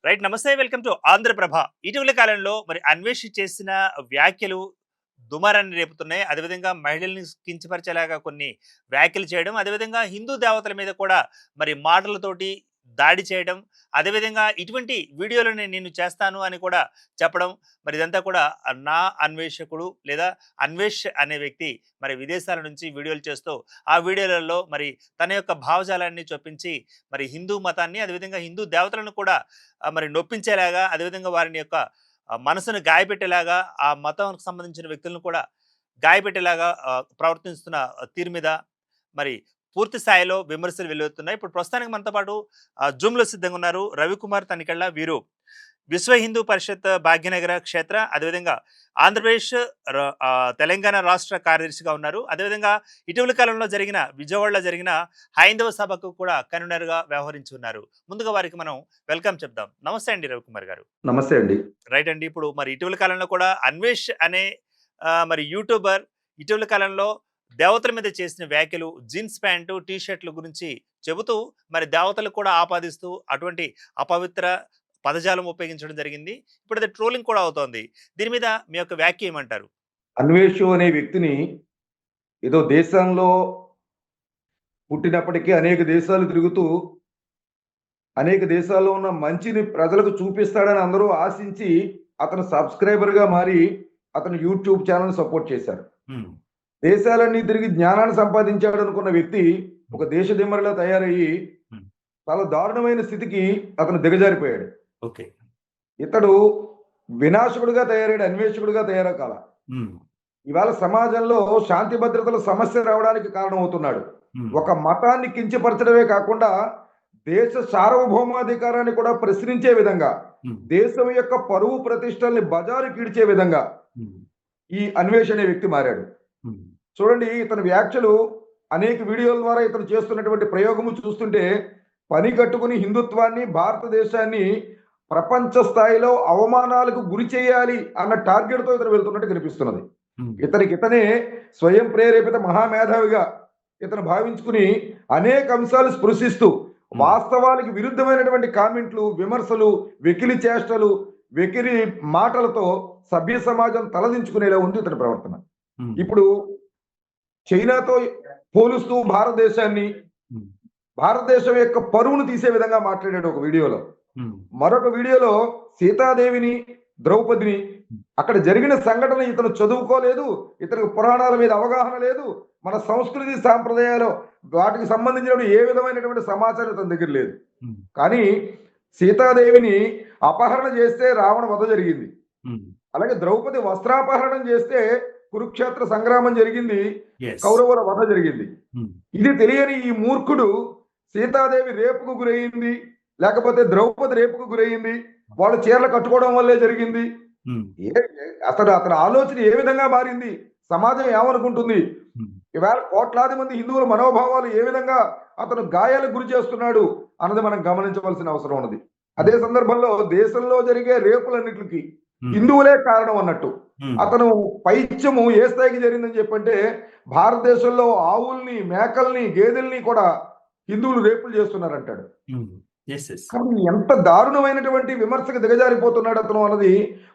Right. నమస్తే. Welcome to Andhra Prabha. ఇటీవల కాలంలో మరి అన్వేషి చేసిన వ్యాఖ్యలు దుమారాన్ని రేపుతున్నాయి. అదేవిధంగా మహిళల్ని కించపరిచేలాగా కొన్ని వ్యాఖ్యలు చేయడం, అదేవిధంగా హిందూ దేవతల మీద కూడా మరి మాటలతోటి దాడి చేయడం, అదేవిధంగా ఇటువంటి వీడియోలని నేను చేస్తాను అని కూడా చెప్పడం. మరి ఇదంతా కూడా నా అన్వేషకుడు లేదా అన్వేష్ అనే వ్యక్తి మరి విదేశాల నుంచి వీడియోలు చేస్తూ ఆ వీడియోలలో మరి తన యొక్క భావజాలాన్ని చొప్పించి మరి హిందూ మతాన్ని అదేవిధంగా హిందూ దేవతలను కూడా మరి నొప్పించేలాగా, అదేవిధంగా వారిని యొక్క మనసును గాయపెట్టేలాగా, ఆ మతానికి సంబంధించిన వ్యక్తులను కూడా గాయపెట్టేలాగా ప్రవర్తిస్తున్న తీరు మీద మరి పూర్తి స్థాయిలో విమర్శలు వెలువడుతున్నాయి. ఇప్పుడు ప్రస్తుతానికి మనతో పాటు జూమ్లో సిద్ధంగా ఉన్నారు రవికుమార్ తనికెళ్ళ. వీరు విశ్వ హిందూ పరిషత్ భాగ్యనగర క్షేత్ర, అదేవిధంగా ఆంధ్రప్రదేశ్ తెలంగాణ రాష్ట్ర కార్యదర్శిగా ఉన్నారు. అదేవిధంగా ఇటీవల కాలంలో జరిగిన విజయవాడలో జరిగిన హైందవ సభకు కూడా కన్వీనర్గా వ్యవహరించి ఉన్నారు. ముందుగా వారికి మనం వెల్కమ్ చెప్దాం. నమస్తే అండి రవికుమార్ గారు. నమస్తే అండి. రైట్ అండి. ఇప్పుడు మరి ఇటీవల కాలంలో కూడా అన్వేష్ అనే మరి యూట్యూబర్ ఇటీవల కాలంలో దేవతల మీద చేసిన వ్యాఖ్యలు, జీన్స్ ప్యాంటు టీ షర్ట్ల గురించి చెబుతూ మరి దేవతలకు కూడా ఆపాదిస్తూ అటువంటి అపవిత్ర పదజాలం ఉపయోగించడం జరిగింది. ఇప్పుడు అది ట్రోలింగ్ కూడా అవుతోంది. దీని మీద మీ యొక్క వ్యాఖ్య ఏమంటారు? అన్వేషు అనే వ్యక్తిని ఏదో దేశంలో పుట్టినప్పటికీ అనేక దేశాలు తిరుగుతూ అనేక దేశాల్లో ఉన్న మంచిని ప్రజలకు చూపిస్తాడని అందరూ ఆశించి అతను సబ్స్క్రైబర్గా మారి అతను యూట్యూబ్ ఛానల్ సపోర్ట్ చేశారు. దేశాలన్నీ తిరిగి జ్ఞానాన్ని సంపాదించాడు అనుకున్న వ్యక్తి ఒక దేశ దిమ్మరిలా తయారయ్యి చాలా దారుణమైన స్థితికి అతను దిగజారిపోయాడు. ఓకే. ఇతడు వినాశకుడుగా తయారయ్యాడు, అన్వేషకుడుగా తయారకాల. ఇవాళ సమాజంలో శాంతి భద్రతల సమస్య రావడానికి కారణమవుతున్నాడు. ఒక మతాన్ని కించపరచడమే కాకుండా దేశ సార్వభౌమాధికారాన్ని కూడా ప్రశ్నించే విధంగా, దేశం యొక్క పరువు ప్రతిష్టల్ని బజారు కీడ్చే విధంగా ఈ అన్వేష్ అనే వ్యక్తి మారాడు. చూడండి, ఇతని వ్యాఖ్యలు అనేక వీడియోల ద్వారా ఇతను చేస్తున్నటువంటి ప్రయోగము చూస్తుంటే పని కట్టుకుని హిందుత్వాన్ని, భారతదేశాన్ని ప్రపంచ స్థాయిలో అవమానాలకు గురి చేయాలి అన్న టార్గెట్ తో ఇతను వెళ్తున్నట్టు కనిపిస్తున్నది. ఇతనే స్వయం ప్రేరేపిత మహామేధావిగా ఇతను భావించుకుని అనేక అంశాలు స్పృశిస్తూ వాస్తవానికి విరుద్ధమైనటువంటి కామెంట్లు, విమర్శలు, వెకిలి చేష్టలు, వెకిలి మాటలతో సభ్య సమాజం తలదించుకునేలా ఉంది ఇతని ప్రవర్తన. ఇప్పుడు చైనాతో పోలుస్తూ భారతదేశం యొక్క పరువును తీసే విధంగా మాట్లాడాడు ఒక వీడియోలో. మరొక వీడియోలో సీతాదేవిని, ద్రౌపదిని, అక్కడ జరిగిన సంఘటన ఇతను చదువుకోలేదు, ఇతనికి పురాణాల మీద అవగాహన లేదు, మన సంస్కృతి సాంప్రదాయాలు వాటికి సంబంధించిన ఏ విధమైనటువంటి సమాచారం ఇతని దగ్గర లేదు. కానీ సీతాదేవిని అపహరణ చేస్తే రావణ వధ జరిగింది. అలాగే ద్రౌపది వస్త్రాపహరణం చేస్తే కురుక్షేత్ర సంగ్రామం జరిగింది, కౌరవుల వధ జరిగింది. ఇది తెలియని ఈ మూర్ఖుడు సీతాదేవి రేపుకు గురయ్యింది, లేకపోతే ద్రౌపది రేపుకు గురయ్యింది, వాళ్ళు చీరలు కట్టుకోవడం వల్లే జరిగింది. అతని ఆలోచన ఏ విధంగా మారింది, సమాజం ఏమనుకుంటుంది, ఇవాళ కోట్లాది మంది హిందువుల మనోభావాలు ఏ విధంగా అతను గాయాలకు గురి చేస్తున్నాడు అన్నది మనం గమనించవలసిన అవసరం ఉన్నది. అదే సందర్భంలో దేశంలో జరిగే రేపులన్నిటికి హిందువులే కారణం అన్నట్టు అతను పైత్యము ఏ స్థాయికి జరిగిందని చెప్పంటే భారతదేశంలో ఆవుల్ని, మేకల్ని, గేదెల్ని కూడా హిందువులు రేపులు చేస్తున్నారంటాడు. కానీ ఎంత దారుణమైనటువంటి విమర్శకు దిగజారిపోతున్నాడు అతను అన్నది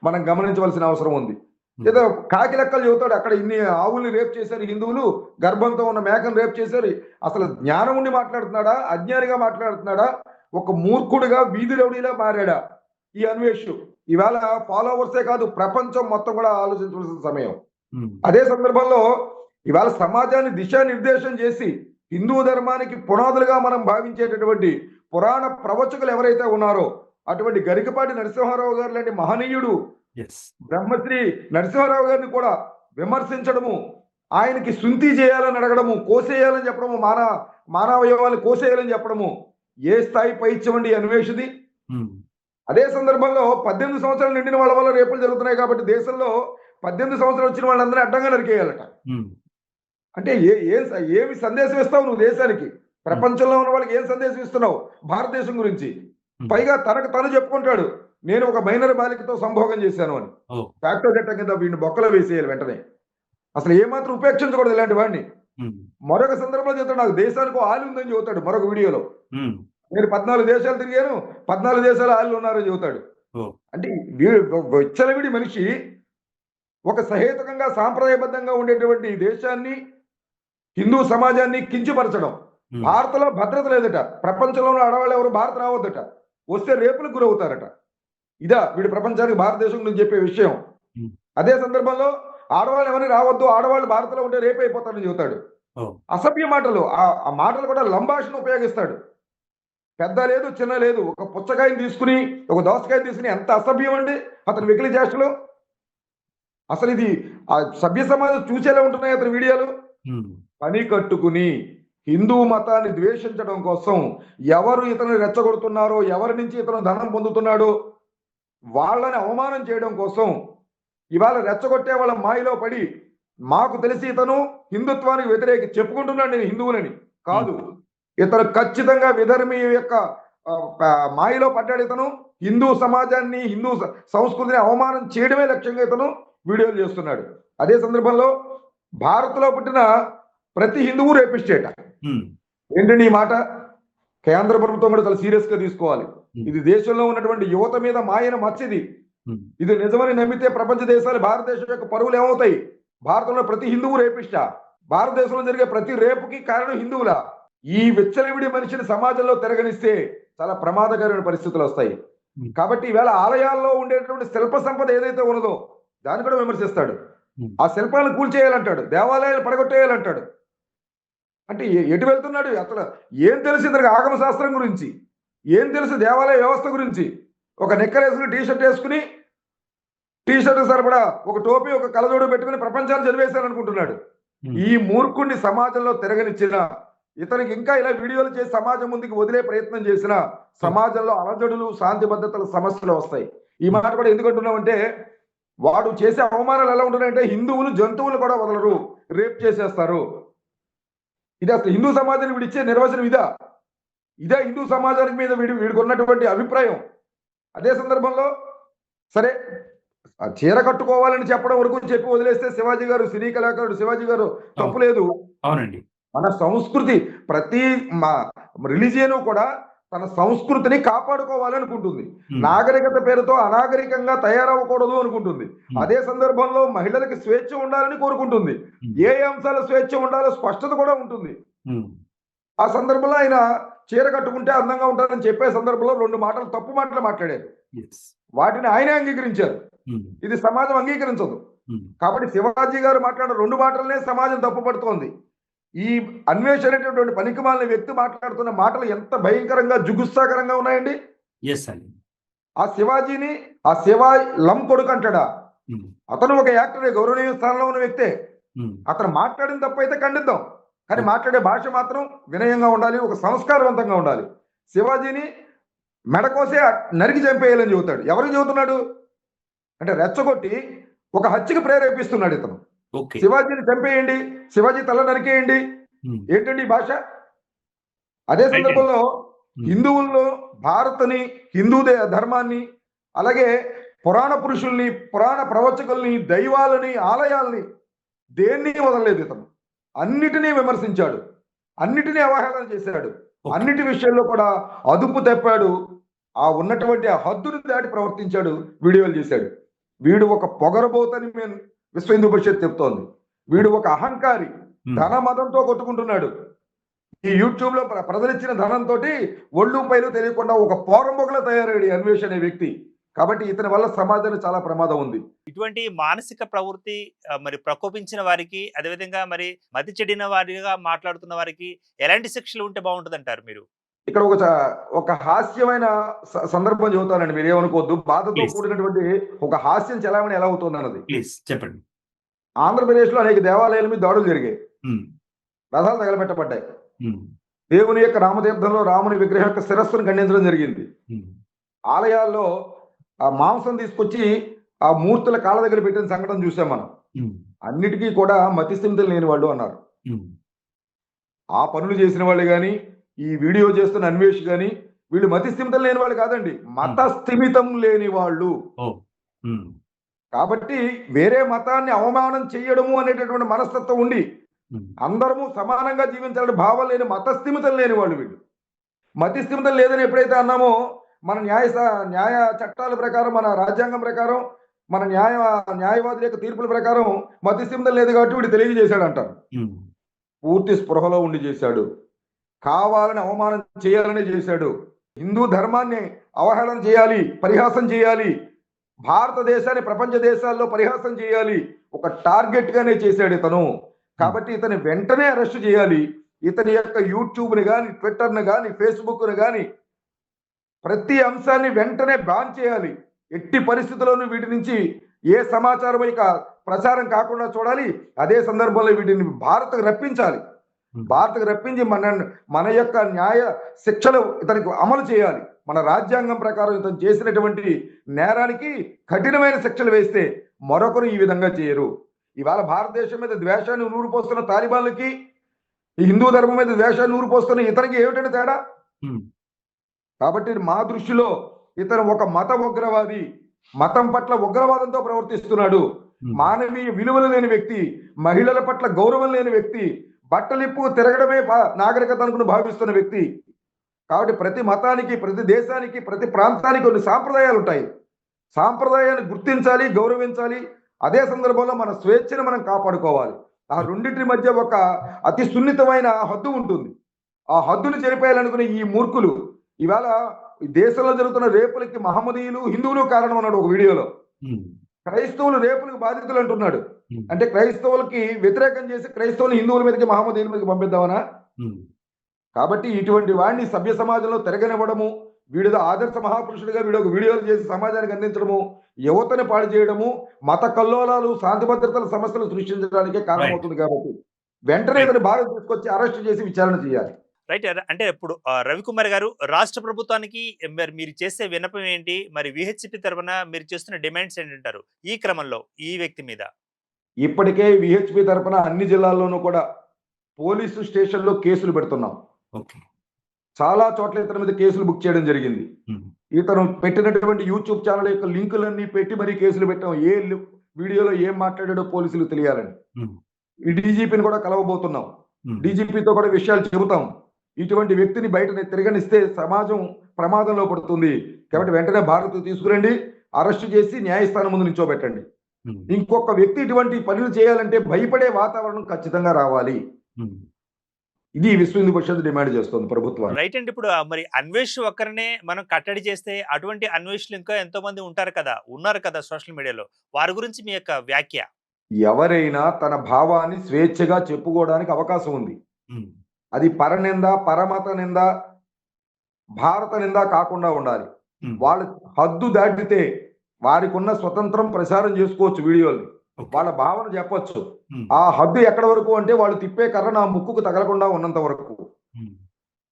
మనం గమనించవలసిన అవసరం ఉంది. ఏదో కాకి లెక్కలు చెబుతాడు, అక్కడ ఇన్ని ఆవుల్ని రేపు చేశారు హిందువులు, గర్భంతో ఉన్న మేకను రేపు చేశారు. అసలు జ్ఞానం ఉండి మాట్లాడుతున్నాడా, అజ్ఞానిగా మాట్లాడుతున్నాడా, ఒక మూర్ఖుడిగా వీధి రౌడీలా మారాడా ఈ అన్వేష్? ఇవాళ ఫాలోవర్సే కాదు, ప్రపంచం మొత్తం కూడా ఆలోచించవలసిన సమయం. అదే సందర్భంలో ఇవాళ సమాజాన్ని దిశానిర్దేశం చేసి హిందూ ధర్మానికి పునాదులుగా మనం భావించేటటువంటి పురాణ ప్రవచకులు ఎవరైతే ఉన్నారో అటువంటి గరికపాటి నరసింహారావు గారు లాంటి మహనీయుడు బ్రహ్మశ్రీ నరసింహారావు గారిని కూడా విమర్శించడము, ఆయనకి శుంతి చేయాలని అడగడము, కోసేయాలని చెప్పడము, మానవయవాన్ని కోసేయాలని చెప్పడము ఏ స్థాయి పైచ్యమండి అన్వేషిది. అదే సందర్భంలో 18 సంవత్సరాలు నిండిన వాళ్ళ వల్ల రేపులు జరుగుతున్నాయి కాబట్టి దేశంలో 18 సంవత్సరాలు వచ్చిన వాళ్ళందరినీ అడ్డంగా నరికేయాలట. అంటే ఏమి సందేశం ఇస్తావు నువ్వు దేశానికి? ప్రపంచంలో ఉన్న వాళ్ళకి ఏం సందేశం ఇస్తున్నావు భారతదేశం గురించి? పైగా తనకు తను చెప్పుకుంటాడు, నేను ఒక మైనర్ బాలికతో సంభోగం చేశాను అని. ఫ్యాక్టో చట్టం కింద వీడిని బొక్కలో వేసేయాలి వెంటనే. అసలు ఏమాత్రం ఉపేక్షించకూడదు ఇలాంటి వాడిని. మరొక సందర్భంలో చెప్తాడు నాకు దేశానికి ఆలు ఉందని చెబుతాడు మరొక వీడియోలో. నేను 14 దేశాలు తిరిగాను, 14 దేశాల ఆళ్ళు ఉన్నారని చెబుతాడు. అంటే విచ్చలవిడి మనిషి ఒక సహేతుకంగా సాంప్రదాయబద్ధంగా ఉండేటువంటి దేశాన్ని, హిందూ సమాజాన్ని కించపరచడం. భారత్లో భద్రత లేదట, ప్రపంచంలో ఉన్న ఆడవాళ్ళు ఎవరు భారత్ రావద్దట, వస్తే రేపులకు గురవుతారట. ఇదా వీడు ప్రపంచానికి భారతదేశం గురించి చెప్పే విషయం. అదే సందర్భంలో ఆడవాళ్ళు ఎవరిని రావద్దు, ఆడవాళ్ళు భారత్లో ఉంటే రేపు అయిపోతారని చెబుతాడు. అసభ్య మాటలు, ఆ మాటలు కూడా లంబాషను ఉపయోగిస్తాడు. పెద్ద లేదు చిన్న లేదు, ఒక పుచ్చకాయని తీసుకుని ఒక దోసకాయని తీసుకుని ఎంత అసభ్యం అండి అతని వెకిలి చేష్టలు. అసలు ఇది ఆ సభ్య సమాజం చూసేలా ఉంటున్నాయి అతని వీడియోలు. పని కట్టుకుని హిందూ మతాన్ని ద్వేషించడం కోసం ఎవరు ఇతను రెచ్చగొడుతున్నారో, ఎవరి నుంచి ఇతను ధనం పొందుతున్నాడో వాళ్ళని అవమానం చేయడం కోసం ఇవాళ రెచ్చగొట్టే వాళ్ళ మాయలో పడి మాకు తెలిసి ఇతను హిందుత్వానికి వ్యతిరేక చెప్పుకుంటున్నాడు నేను హిందువులని కాదు, ఇతను ఖచ్చితంగా విధర్మి యొక్క మాయలో పడ్డాడు. ఇతను హిందూ సమాజాన్ని, హిందూ సంస్కృతిని అవమానం చేయడమే లక్ష్యంగా ఇతను వీడియోలు చేస్తున్నాడు. అదే సందర్భంలో భారత్లో పుట్టిన ప్రతి హిందువు రేపిస్టేట. ఏంటండి ఈ మాట? కేంద్ర ప్రభుత్వం కూడా చాలా సీరియస్ గా తీసుకోవాలి. ఇది దేశంలో ఉన్నటువంటి యువత మీద మాయన మచ్చిది. ఇది నిజమని నమ్మితే ప్రపంచ దేశాలు భారతదేశం యొక్క పరువులు ఏమవుతాయి? భారతంలో ప్రతి హిందువు రేపిస్టా. భారతదేశంలో జరిగే ప్రతి రేపుకి కారణం హిందువులా? ఈ విచ్చలవిడి మనిషిని సమాజంలో తిరగనిస్తే చాలా ప్రమాదకరమైన పరిస్థితులు వస్తాయి. కాబట్టి ఈవేళ ఆలయాల్లో ఉండేటువంటి శిల్ప సంపద ఏదైతే ఉన్నదో దాన్ని కూడా విమర్శిస్తాడు. ఆ శిల్పాలను కూల్చేయాలంటాడు, దేవాలయాలు పడగొట్టేయాలంటాడు. అంటే ఎటు వెళ్తున్నాడు? అసలు ఏం తెలుసు ఇతనికి ఆగమ శాస్త్రం గురించి? ఏం తెలుసు దేవాలయ వ్యవస్థ గురించి? ఒక నిక్కర్ వేసుకుని టీషర్ట్ వేసుకుని, టీషర్ట్ సరిపడా ఒక టోపీ, ఒక కలజోడు పెట్టుకుని ప్రపంచాన్ని చదివేశాను అనుకుంటున్నాడు. ఈ మూర్ఖుడిని సమాజంలో తిరగనిచ్చిన, ఇతనికి ఇంకా ఇలా వీడియోలు చేసి సమాజం ముందుకు వదిలే ప్రయత్నం చేసిన సమాజంలో అలజడులు, శాంతి భద్రతల సమస్యలు వస్తాయి. ఈ మాట కూడా ఎందుకంటున్నామంటే వాడు చేసే అవమానాలు ఎలా ఉంటున్నాయంటే హిందువులు జంతువులు కూడా వదలరు, రేప్ చేసేస్తారు. ఇది అసలు హిందూ సమాజానికి వీడిచ్చే నిర్వచనం ఇదే హిందూ సమాజానికి మీద వీడికి ఉన్నటువంటి అభిప్రాయం. అదే సందర్భంలో సరే చీర కట్టుకోవాలని చెప్పడం వరకు చెప్పి వదిలేస్తే శివాజీ గారు, సినీ కళాకారుడు శివాజీ గారు తప్పు లేదు. అవునండి. మన సంస్కృతి ప్రతి రిలీజియన్ కూడా తన సంస్కృతిని కాపాడుకోవాలనుకుంటుంది. నాగరికత పేరుతో అనాగరికంగా తయారవ్వకూడదు అనుకుంటుంది. అదే సందర్భంలో మహిళలకు స్వేచ్ఛ ఉండాలని కోరుకుంటుంది. ఏ అంశాల స్వేచ్ఛ ఉండాలో స్పష్టత కూడా ఉంటుంది. ఆ సందర్భంలో ఆయన చీర కట్టుకుంటే అందంగా ఉంటారని చెప్పే సందర్భంలో 2 మాటలు తప్పు మాటలు మాట్లాడారు. వాటిని ఆయనే అంగీకరించారు. ఇది సమాజం అంగీకరించదు. కాబట్టి శివాజీ గారు మాట్లాడిన 2 మాటలనే సమాజం తప్పుపడుతోంది. ఈ అన్వేష్ అనేటటువంటి పనికిమాలిన వ్యక్తి మాట్లాడుతున్న మాటలు ఎంత భయంకరంగా జుగుత్సాకరంగా ఉన్నాయండి. ఆ శివాజీని ఆ శివా లం కొడుకు అంటాడా? అతను ఒక యాక్టరే, గౌరవనీయ స్థానంలో ఉన్న వ్యక్తే. అతను మాట్లాడిన తప్పు అయితే ఖండిద్దాం, కానీ మాట్లాడే భాష మాత్రం వినయంగా ఉండాలి, ఒక సంస్కారవంతంగా ఉండాలి. శివాజీని మెడకోసే నరికి చంపేయాలని చెబుతాడు. ఎవరికి చెబుతున్నాడు అంటే రెచ్చగొట్టి ఒక హత్యకు ప్రేరేపిస్తున్నాడు ఇతను. శివాజీని చంపేయండి, శివాజీ తల నరికేయండి, ఏంటండి ఈ భాష? అదే సందర్భంలో హిందువుల్లో భారత్ని, హిందూ ధర్మాన్ని, అలాగే పురాణ పురుషుల్ని, పురాణ ప్రవచకుల్ని, దైవాలని, ఆలయాల్ని దేన్ని వదలలేదు ఇతను. అన్నిటినీ విమర్శించాడు, అన్నిటినీ అవహేళన చేశాడు, అన్నిటి విషయంలో కూడా అదుపు తప్పాడు. ఆ ఉన్నటువంటి ఆ హద్దును దాటి ప్రవర్తించాడు, వీడియోలు చేశాడు. వీడు ఒక పొగరబోతని మేము విశ్వ హిందూ పరిషత్ చెప్తోంది. వీడు ఒక అహంకారి, ధన మదంతో కొట్టుకుంటున్నాడు. ఈ యూట్యూబ్ లో ప్రజలిచ్చిన ధనంతో ఒళ్ళు పైలు తెలియకుండా ఒక పోరంబొగలా తయారయ్యాడు అన్వేష్ అనే వ్యక్తి. కాబట్టి ఇతని వల్ల సమాజానికి చాలా ప్రమాదం ఉంది. ఇటువంటి మానసిక ప్రవృత్తి మరి ప్రకోపించిన వారికి, అదేవిధంగా మరి మతి చెడిన వారిగా మాట్లాడుతున్న వారికి ఎలాంటి శిక్షలు ఉంటే బాగుంటుంది అంటారు మీరు? ఇక్కడ ఒక హాస్యమైన సందర్భం చెబుతానండి, మీరు ఏమనుకోవద్దు. బాధతో కూడినటువంటి ఒక హాస్యం చలామణి ఎలా అవుతుంది అన్నది చెప్పండి. ఆంధ్రప్రదేశ్ లో అనేక దేవాలయాల మీద దాడులు జరిగాయి, రథాలు తగలబెట్టబడ్డాయి. దేవుని యొక్క రామతీర్థంలో రాముని విగ్రహం యొక్క శిరస్సును ఖండించడం జరిగింది. ఆలయాల్లో ఆ మాంసం తీసుకొచ్చి ఆ మూర్తుల కాళ్ళ దగ్గర పెట్టిన సంఘటన చూసాం మనం. అన్నిటికీ కూడా మతిస్థిమితం లేని వాళ్ళు అన్నారు. ఆ పనులు చేసిన వాళ్ళు కానీ, ఈ వీడియో చేస్తున్న అన్వేష్ కానీ వీళ్ళు మతిస్థిమితం లేని వాళ్ళు కాదండి, మత స్థిమితం లేని వాళ్ళు. కాబట్టి వేరే మతాన్ని అవమానం చేయడము అనేటటువంటి మనస్తత్వం ఉండి అందరము సమానంగా జీవించాలని భావం లేని మతస్థిమితం లేని వాళ్ళు వీళ్ళు. మతిస్థిమితం లేదని ఎప్పుడైతే అన్నామో మన న్యాయ చట్టాల ప్రకారం, మన రాజ్యాంగం ప్రకారం, మన న్యాయవాదుల యొక్క తీర్పుల ప్రకారం మతిస్థిమితం లేదు కాబట్టి వీడు తెలియజేశాడు అంటారు. పూర్తి స్పృహలో ఉండి చేశాడు. కావాలని అవమానం చేయాలని చేశాడు. హిందూ ధర్మాన్ని అవహేళన చేయాలి, పరిహాసం చేయాలి, భారతదేశాన్ని ప్రపంచ దేశాల్లో పరిహాసం చేయాలి, ఒక టార్గెట్ గానే చేశాడు ఇతను. కాబట్టి ఇతని వెంటనే అరెస్ట్ చేయాలి. ఇతని యొక్క యూట్యూబ్ని కానీ, ట్విట్టర్ని కానీ, ఫేస్బుక్ని కానీ ప్రతి అంశాన్ని వెంటనే బ్యాన్ చేయాలి. ఎట్టి పరిస్థితుల్లోనూ వీటి నుంచి ఏ సమాచారం ఇక ప్రచారం కాకుండా చూడాలి. అదే సందర్భంలో వీటిని భారత్కు రప్పించాలి. భారత్కు రప్పించి మన యొక్క న్యాయ శిక్షలు ఇతనికి అమలు చేయాలి. మన రాజ్యాంగం ప్రకారం ఇతను చేసినటువంటి నేరానికి కఠినమైన శిక్షలు వేస్తే మరొకరు ఈ విధంగా చేయరు. ఇవాళ భారతదేశం మీద ద్వేషాన్ని నూరిపోస్తున్న తాలిబాన్లకి, ఈ హిందూ ధర్మం మీద ద్వేషాన్ని నూరిపోస్తున్న ఇతనికి ఏమిటంటే తేడా? కాబట్టి మా దృష్టిలో ఇతను ఒక మత ఉగ్రవాది, మతం పట్ల ఉగ్రవాదంతో ప్రవర్తిస్తున్నాడు. మానవీయ విలువలు లేని వ్యక్తి, మహిళల పట్ల గౌరవం లేని వ్యక్తి, బట్టలిప్పు తిరగడమే నాగరికత అనుకుని భావిస్తున్న వ్యక్తి. కాబట్టి ప్రతి మతానికి, ప్రతి దేశానికి, ప్రతి ప్రాంతానికి కొన్ని సాంప్రదాయాలు ఉంటాయి. సాంప్రదాయాన్ని గుర్తించాలి, గౌరవించాలి. అదే సందర్భంలో మన స్వేచ్ఛను మనం కాపాడుకోవాలి. ఆ రెండింటి మధ్య ఒక అతి సున్నితమైన హద్దు ఉంటుంది. ఆ హద్దును చెరిపేయాలనుకునే ఈ మూర్ఖులు ఇవాళ దేశంలో జరుగుతున్న రేపులకి మహమ్మదీయులు, హిందువులు కారణం అన్నాడు ఒక వీడియోలో. క్రైస్తవులు రేపులకు బాధితులు అంటున్నాడు. అంటే క్రైస్తవులకి వ్యతిరేకం చేసి క్రైస్తవులు హిందువుల మీదకి, మహమ్మదీయుల మీదకి పంపిద్దామనా? కాబట్టి ఇటువంటి వాడిని సభ్య సమాజంలో తిరగనివ్వడము, వీడిదో ఆదర్శ మహాపురుషుడిగా వీడు ఒక వీడియోలు చేసి సమాజానికి అందించడము, యువతని పాడు చేయడము, మత కల్లోలాలు, శాంతి భద్రతల సమస్యలు సృష్టించడానికే కారణమవుతుంది. కాబట్టి వెంటనే ఇతను బాగా తీసుకొచ్చి అరెస్ట్ చేసి విచారణ చేయాలి. రైట్. అంటే ఇప్పుడు రవికుమార్ గారు, రాష్ట్ర ప్రభుత్వానికి మరి మీరు చేసే విన్నపం ఏంటి? మరి విహెచ్పి తరఫున మీరు చేస్తున్న డిమాండ్స్ ఏంటంటారు ఈ క్రమంలో ఈ వ్యక్తి మీద? ఇప్పటికే విహెచ్పి తరఫున అన్ని జిల్లాల్లోనూ కూడా పోలీసు స్టేషన్లో కేసులు పెడుతున్నాం. చాలా చోట్ల ఇతని మీద కేసులు బుక్ చేయడం జరిగింది. ఇతను పెట్టినటువంటి యూట్యూబ్ ఛానల్ యొక్క లింకులన్నీ పెట్టి మరీ కేసులు పెట్టాం. ఏ వీడియోలో ఏం మాట్లాడాడో పోలీసులు తెలియాలని. ఈ డీజీపీని కూడా కలవబోతున్నాం. డీజీపీతో కూడా విషయాలు చెబుతాం. ఇటువంటి వ్యక్తిని బయట తిరగనిస్తే సమాజం ప్రమాదంలో పడుతుంది. కాబట్టి వెంటనే భారత్ తీసుకురండి, అరెస్ట్ చేసి న్యాయస్థానం ముందు నిల్చోబెట్టండి. ఇంకొక వ్యక్తి ఇటువంటి పనులు చేయాలంటే భయపడే వాతావరణం ఖచ్చితంగా రావాలి. ఇది విశ్వ హిందూ పరిషత్ డిమాండ్ చేస్తుంది ప్రభుత్వం. రైట్ అండి. ఇప్పుడు మరి అన్వేష్ ఒక్కరినే మనం కట్టడి చేస్తే అటువంటి అన్వేషులు ఇంకా ఎంతో మంది ఉన్నారు కదా సోషల్ మీడియాలో. వారి గురించి మీ యొక్క వ్యాఖ్య? ఎవరైనా తన భావాన్ని స్వేచ్ఛగా చెప్పుకోవడానికి అవకాశం ఉంది. అది పరనింద, పరమత నింద, భారత నింద కాకుండా ఉండాలి. వాళ్ళ హద్దు దాటితే వారికి ఉన్న స్వతంత్రం ప్రసారం చేసుకోవచ్చు, వీడియోలు వాళ్ళ భావన చెప్పొచ్చు. ఆ హద్దు ఎక్కడ వరకు అంటే వాళ్ళు తిప్పే కర్ర నా ముక్కుకు తగలకుండా ఉన్నంత వరకు.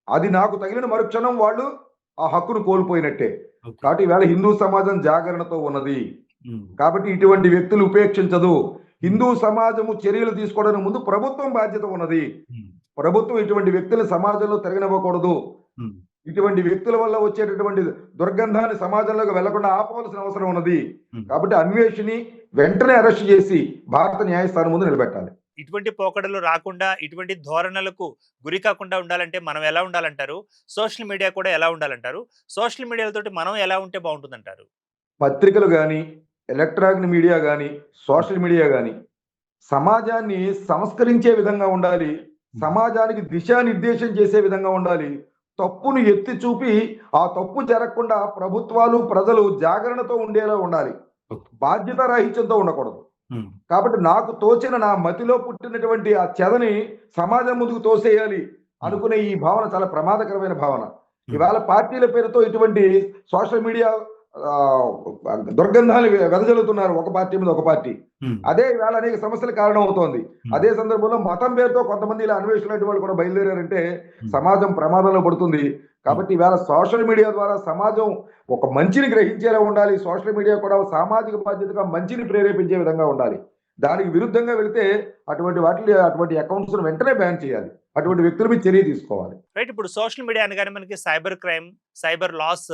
అది నాకు తగిలిన మరుక్షణం వాళ్ళు ఆ హక్కును కోల్పోయినట్టే. కాబట్టి ఈవేళ హిందూ సమాజం జాగరణతో ఉన్నది. కాబట్టి ఇటువంటి వ్యక్తులు ఉపేక్షించదు. హిందూ సమాజము చర్యలు తీసుకోవడానికి ముందు ప్రభుత్వం బాధ్యత ఉన్నది. ప్రభుత్వం ఇటువంటి వ్యక్తులను సమాజంలో తిరగనివ్వకూడదు. ఇటువంటి వ్యక్తుల వల్ల వచ్చేటటువంటి దుర్గంధాన్ని సమాజంలోకి వెళ్లకుండా ఆపవలసిన అవసరం ఉన్నది. కాబట్టి అన్వేషిని వెంటనే అరెస్ట్ చేసి భారత న్యాయస్థానం ముందు నిలబెట్టాలి. ఇటువంటి పోకడలు రాకుండా, ఇటువంటి ధోరణులకు గురి కాకుండా ఉండాలంటే మనం ఎలా ఉండాలంటారు? సోషల్ మీడియా కూడా ఎలా ఉండాలంటారు? సోషల్ మీడియాలతోటి మనం ఎలా ఉంటే బాగుంటుందంటారు? పత్రికలు కానీ, ఎలక్ట్రానిక్ మీడియా కానీ, సోషల్ మీడియా కానీ సమాజాన్ని సంస్కరించే విధంగా ఉండాలి. సమాజానికి దిశానిర్దేశం చేసే విధంగా ఉండాలి. తప్పును ఎత్తి చూపి ఆ తప్పు జరగకుండా ప్రభుత్వాలు, ప్రజలు జాగరణతో ఉండేలా ఉండాలి. బాధ్యత రాహిత్యంతో ఉండకూడదు. కాబట్టి నాకు తోచిన నా మతిలో పుట్టినటువంటి ఆ చెదని సమాజం ముందుకు తోసేయాలి అనుకునే ఈ భావన చాలా ప్రమాదకరమైన భావన. ఇవాళ పార్టీల పేరుతో ఇటువంటి సోషల్ మీడియా దుర్గంధాలు వెదజల్లుతున్నారు ఒక పార్టీ మీద ఒక పార్టీ. అదే ఇవాళ అనేక సమస్యలు కారణం అవుతోంది. అదే సందర్భంలో మతం పేరుతో కొంతమంది ఇలా అన్వేషణ వాళ్ళు కూడా బయలుదేరారంటే సమాజం ప్రమాదంలో పడుతుంది. కాబట్టి ఇవాళ సోషల్ మీడియా ద్వారా సమాజం ఒక మంచిని గ్రహించేలా ఉండాలి. సోషల్ మీడియా కూడా సామాజిక బాధ్యతగా మంచిని ప్రేరేపించే విధంగా ఉండాలి. దానికి విరుద్ధంగా వెళితే అటువంటి అకౌంట్స్ వెంటనే బ్యాన్ చేయాలి. అటువంటి వ్యక్తుల మీద చర్య తీసుకోవాలి. రైట్. ఇప్పుడు సోషల్ మీడియా అనగానే మనకి సైబర్ క్రైమ్, సైబర్ లాస్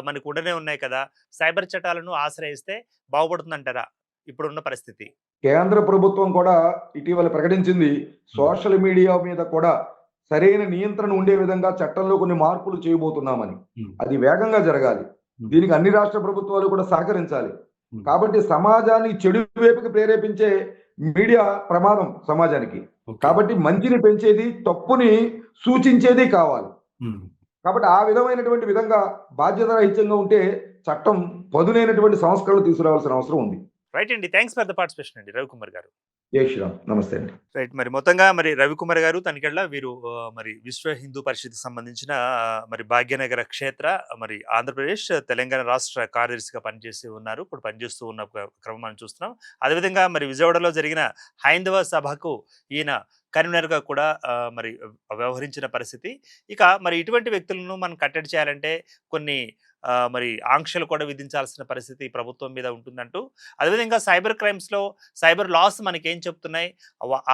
మనకు ఉండనే ఉన్నాయి కదా. సైబర్ చట్టాలను ఆశ్రయిస్తే బాగుపడుతుందంటారా ఇప్పుడున్న పరిస్థితి? కేంద్ర ప్రభుత్వం కూడా ఇటీవల ప్రకటించింది సోషల్ మీడియా మీద కూడా సరైన నియంత్రణ ఉండే విధంగా చట్టంలో కొన్ని మార్పులు చేయబోతున్నామని. అది వేగంగా జరగాలి. దీనికి అన్ని రాష్ట్ర ప్రభుత్వాలు కూడా సహకరించాలి. కాబట్టి సమాజాన్ని చెడు వైపుకి ప్రేరేపించే మీడియా ప్రమాదం సమాజానికి. కాబట్టి మంచిని పెంచేది, తప్పుని సూచించేది కావాలి. కాబట్టి ఆ విధంగా బాధ్యతారహితంగా ఉంటే చట్టం పదునైనటువంటి సంస్కరణలు తీసుకురావాల్సిన అవసరం ఉంది. రైట్ అండి. థ్యాంక్స్ ఫర్ ద పార్టిసిపేషన్ అండి రవికుమార్ గారు. జై శ్రీరామ్. నమస్తే అండి. రైట్. మరి మొత్తంగా మరి రవికుమార్ గారు తనికెళ్ళ వీరు మరి విశ్వ హిందూ పరిషత్కి సంబంధించిన మరి భాగ్యనగర క్షేత్ర మరి ఆంధ్రప్రదేశ్ తెలంగాణ రాష్ట్ర కార్యదర్శిగా పనిచేసి ఉన్నారు. ఇప్పుడు పనిచేస్తూ ఉన్న క్రమం మనం చూస్తున్నాం. అదేవిధంగా మరి విజయవాడలో జరిగిన హైందవ సభకు ఈయన కన్వీనర్గా కూడా మరి వ్యవహరించిన పరిస్థితి. ఇక మరి ఇటువంటి వ్యక్తులను మనం కట్టడి చేయాలంటే కొన్ని మరి ఆంక్షలు కూడా విధించాల్సిన పరిస్థితి ప్రభుత్వం మీద ఉంటుందంటూ, అదేవిధంగా సైబర్ క్రైమ్స్లో సైబర్ లాస్ మనకేం చెప్తున్నాయి,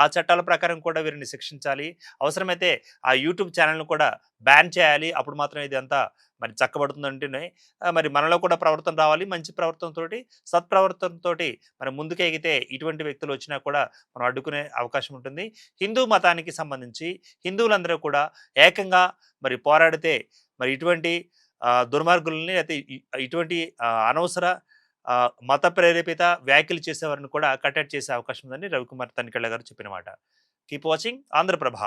ఆ చట్టాల ప్రకారం కూడా వీరిని శిక్షించాలి. అవసరమైతే ఆ యూట్యూబ్ ఛానల్ను కూడా బ్యాన్ చేయాలి. అప్పుడు మాత్రం ఇది అంతా మరి చక్కబడుతుందంటేనే మరి మనలో కూడా ప్రవర్తన రావాలి. మంచి ప్రవర్తనతోటి, సత్ప్రవర్తనతోటి మరి ముందుకెగితే ఇటువంటి వ్యక్తులు వచ్చినా కూడా మనం అడ్డుకునే అవకాశం ఉంటుంది. హిందూ మతానికి సంబంధించి హిందువులందరూ కూడా ఏకంగా మరి పోరాడితే మరి ఇటువంటి దుర్మార్గులని అయితే ఇటువంటి అనవసర మత ప్రేరేపిత వ్యాఖ్యలు చేసేవారిని కూడా కట్టడి చేసే అవకాశం ఉందని రవికుమార్ తనికెళ్ళ గారు చెప్పిన మాట. Keep watching Andhraprabha.